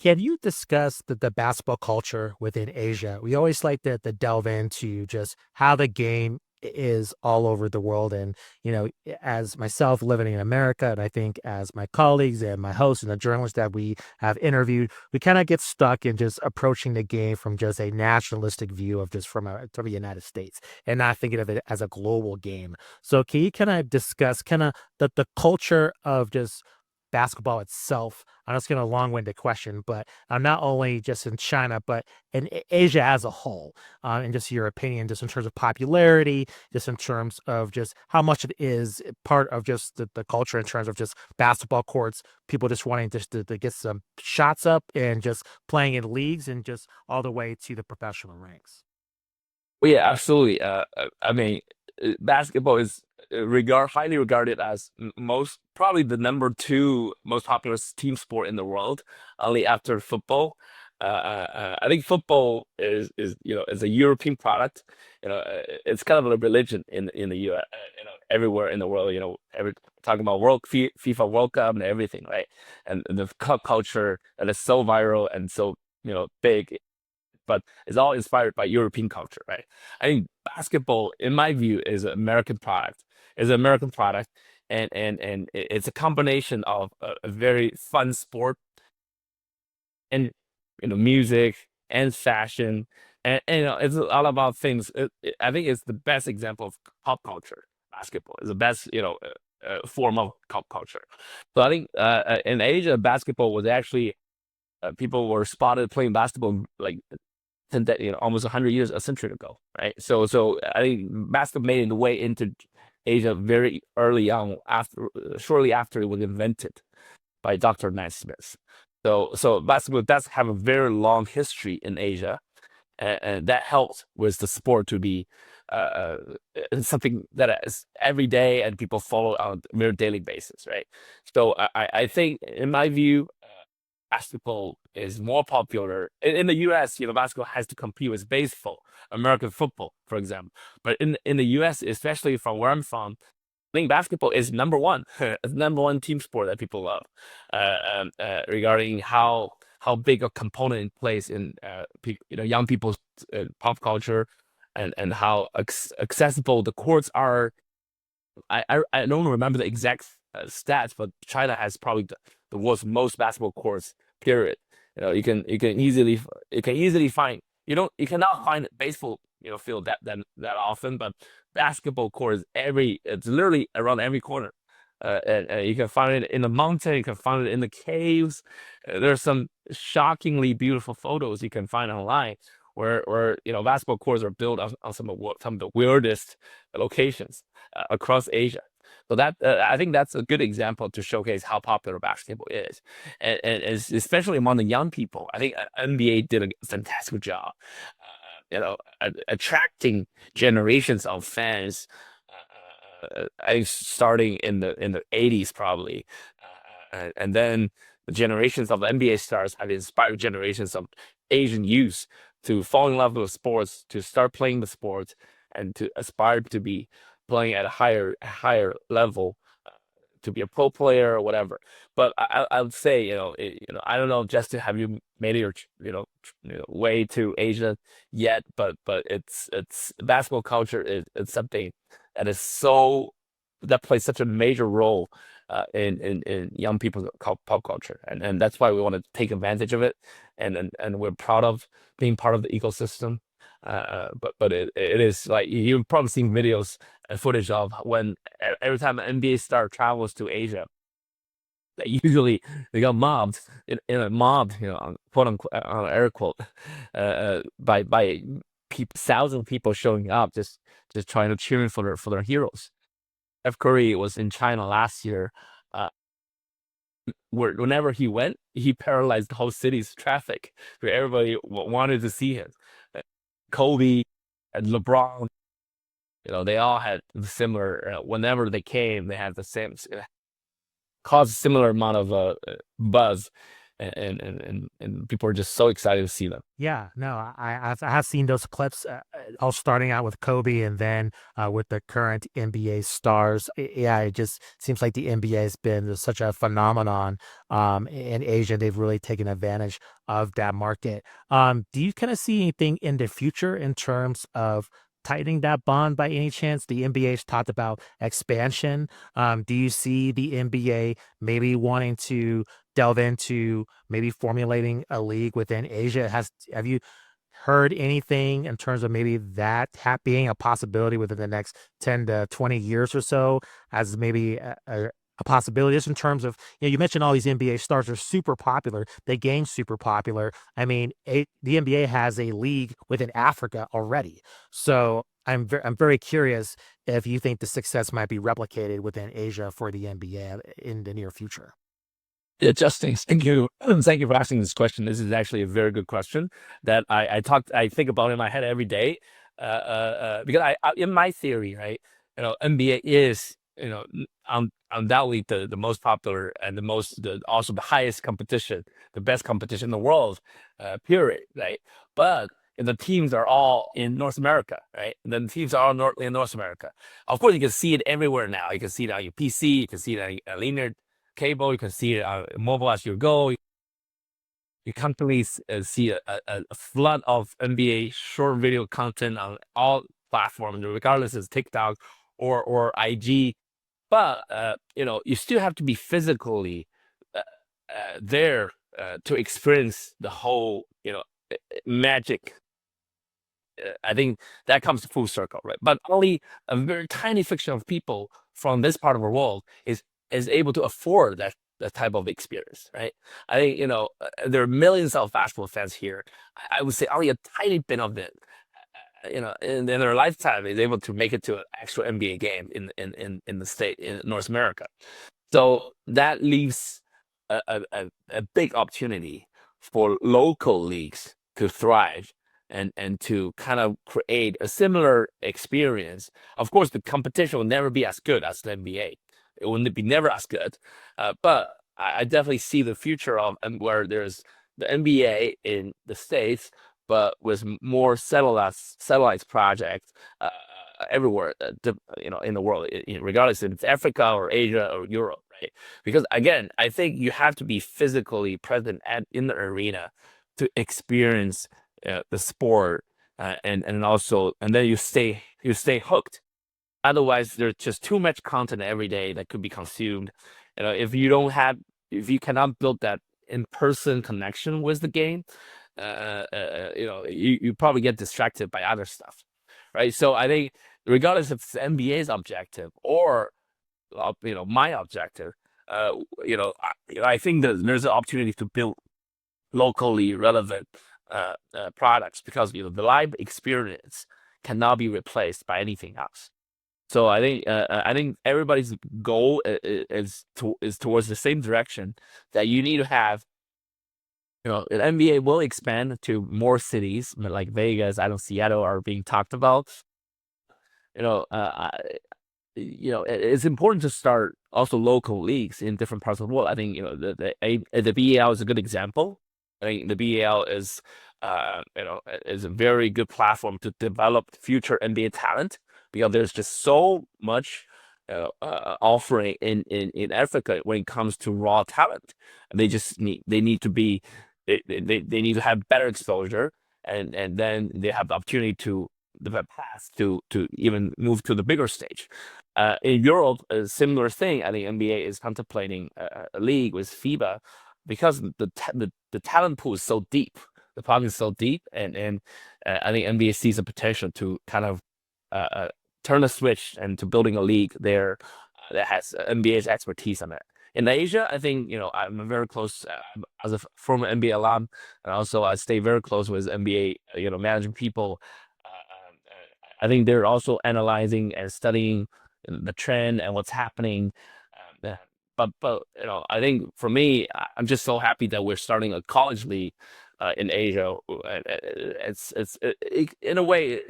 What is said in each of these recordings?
Can you discuss the basketball culture within Asia? We always like to delve into just how the game is all over the world. And, as myself living in America, and I think as my colleagues and my hosts and the journalists that we have interviewed, we kind of get stuck in just approaching the game from just a nationalistic view of just from the United States and not thinking of it as a global game. So can you kind of discuss kind of the culture of just basketball itself? I know it's getting a long-winded question, but not only just in China, but in Asia as a whole, and just your opinion, just in terms of popularity, just in terms of just how much it is part of just the culture in terms of just basketball courts, people just wanting just to get some shots up and just playing in leagues and just all the way to the professional ranks. Well, yeah, absolutely. I mean, basketball is highly regarded as most probably the number two most popular team sport in the world, only after football. I think football is a European product. It's kind of a religion in the US. Everywhere in the world. Talking about FIFA World Cup and everything, right? And the cup culture that is so viral and so big, but it's all inspired by European culture, right? I think basketball, in my view, is an American product. Is an American product, and it's a combination of a very fun sport and music and fashion, and it's all about things. I think it's the best example of pop culture. Basketball is the best form of pop culture. So I think in Asia, basketball was actually people were spotted playing basketball like almost 100 years, a century ago, right? So I think basketball made its way into Asia very early on, shortly after it was invented by Dr. Naismith. So basketball does have a very long history in Asia, and that helps with the sport to be uh, something that is every day and people follow on a mere daily basis, right? So I think, in my view, basketball is more popular in the U.S. Basketball has to compete with baseball, American football, for example. But in the U.S., especially from where I'm from, I think basketball is number one. It's number one team sport that people love. Regarding how big a component it plays in young people's pop culture, and how accessible the courts are. I don't remember the exact stats, but China has probably the world's most basketball courts. Period. You can easily find, you cannot find a baseball field that often, but basketball courts, it's literally around every corner. And you can find it in the mountain, you can find it in the caves. There's some shockingly beautiful photos you can find online where basketball courts are built on some of the weirdest locations across Asia. So I think that's a good example to showcase how popular basketball is, and especially among the young people. I think NBA did a fantastic job, attracting generations of fans. I think starting in the 80s probably, and then the generations of NBA stars have inspired generations of Asian youth to fall in love with sports, to start playing the sport, and to aspire to be playing at a higher level, to be a pro player or whatever. But I would say, I don't know, Justin, have you made your way to Asia yet? But it's basketball culture is it's something that is so that plays such a major role in young people's pop culture, and that's why we want to take advantage of it, and we're proud of being part of the ecosystem. But it is like you've probably seen videos and footage of when every time an NBA star travels to Asia, they usually they got mobbed in a mob, quote unquote, on air quote, by thousand people showing up, just trying to cheer for their heroes. Steph Curry was in China last year. Uh, whenever he went, he paralyzed the whole city's traffic, where everybody wanted to see him. Uh, Kobe and LeBron, they all had similar. Whenever they came, they had the same caused a similar amount of buzz. and people are just so excited to see them. Yeah, no, I have seen those clips, all starting out with Kobe and then with the current NBA stars. Yeah, it just seems like the NBA has been such a phenomenon in Asia. They've really taken advantage of that market. Do you kind of see anything in the future in terms of tightening that bond by any chance? The NBA's talked about expansion. Do you see the NBA maybe wanting to delve into maybe formulating a league within Asia? Have you heard anything in terms of maybe that being a possibility within the next 10 to 20 years or so as maybe a possibility just in terms of, you mentioned all these NBA stars are super popular. They gain super popular. I mean, the NBA has a league within Africa already. So I'm very curious if you think the success might be replicated within Asia for the NBA in the near future. Yeah, Justin, thank you. Thank you for asking this question. This is actually a very good question that I think about in my head every day. Because in my theory, right, NBA is, undoubtedly the most popular and also the highest competition, the best competition in the world, period, right? But the teams are all in North America, right? And then the teams are all in North America. Of course, you can see it everywhere now. You can see it on your PC. You can see it on linear cable. You can see it on mobile as you go. You constantly see a flood of NBA short video content on all platforms, regardless of TikTok or IG. But you still have to be physically uh, there to experience the whole magic. I think that comes full circle, right? But only a very tiny fraction of people from this part of the world is able to afford that type of experience, right? I think there are millions of basketball fans here. I would say only a tiny bit of it, in their lifetime is able to make it to an actual NBA game in the state in North America. So that leaves a big opportunity for local leagues to thrive and to kind of create a similar experience. Of course, the competition will never be as good as the NBA. It will be never as good. But I definitely see the future of and where there's the NBA in the States, but with more satellites projects everywhere, in the world, regardless if it's Africa or Asia or Europe, right? Because again, I think you have to be physically present in the arena to experience the sport, and also, and then you stay hooked. Otherwise, there's just too much content every day that could be consumed. If you cannot build that in-person connection with the game, you probably get distracted by other stuff, right? So I think regardless if it's the NBA's objective or my objective, I think that there's an opportunity to build locally relevant products because the live experience cannot be replaced by anything else. So I think everybody's goal is towards the same direction, that you need to have, the NBA will expand to more cities like Vegas, I know Seattle are being talked about. You know, it's important to start also local leagues in different parts of the world. I think the BAL is a good example. I think the BAL is a very good platform to develop future NBA talent, because there's just so much offering in Africa when it comes to raw talent, and they need to be they need to have better exposure, and then they have the opportunity to the path to even move to the bigger stage. In Europe, a similar thing. I think NBA is contemplating a league with FIBA, because the talent pool is so deep, the pocket is so deep, and I think NBA sees a potential to kind of turn a switch and to building a league there that has NBA's expertise on it. In Asia, I think I'm very close, as a former NBA alum, and also I stay very close with NBA, managing people. I think they're also analyzing and studying the trend and what's happening. Um, uh, but I think for me, I'm just so happy that we're starting a college league in Asia. In a way,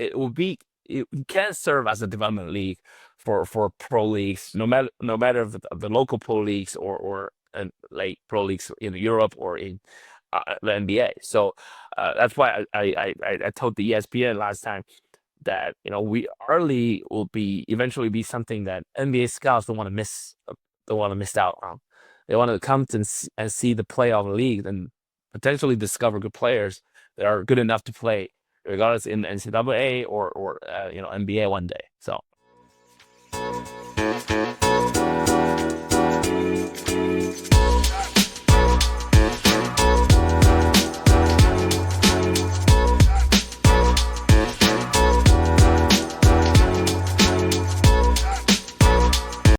it can serve as a development league for pro leagues, no matter of the local pro leagues or and like pro leagues in Europe or in the NBA. So that's why I told the ESPN last time that we our league will be eventually be something that NBA scouts don't want to miss out on. They want to come and see the play of the league and potentially discover good players that are good enough to play regardless in NCAA or NBA one day. So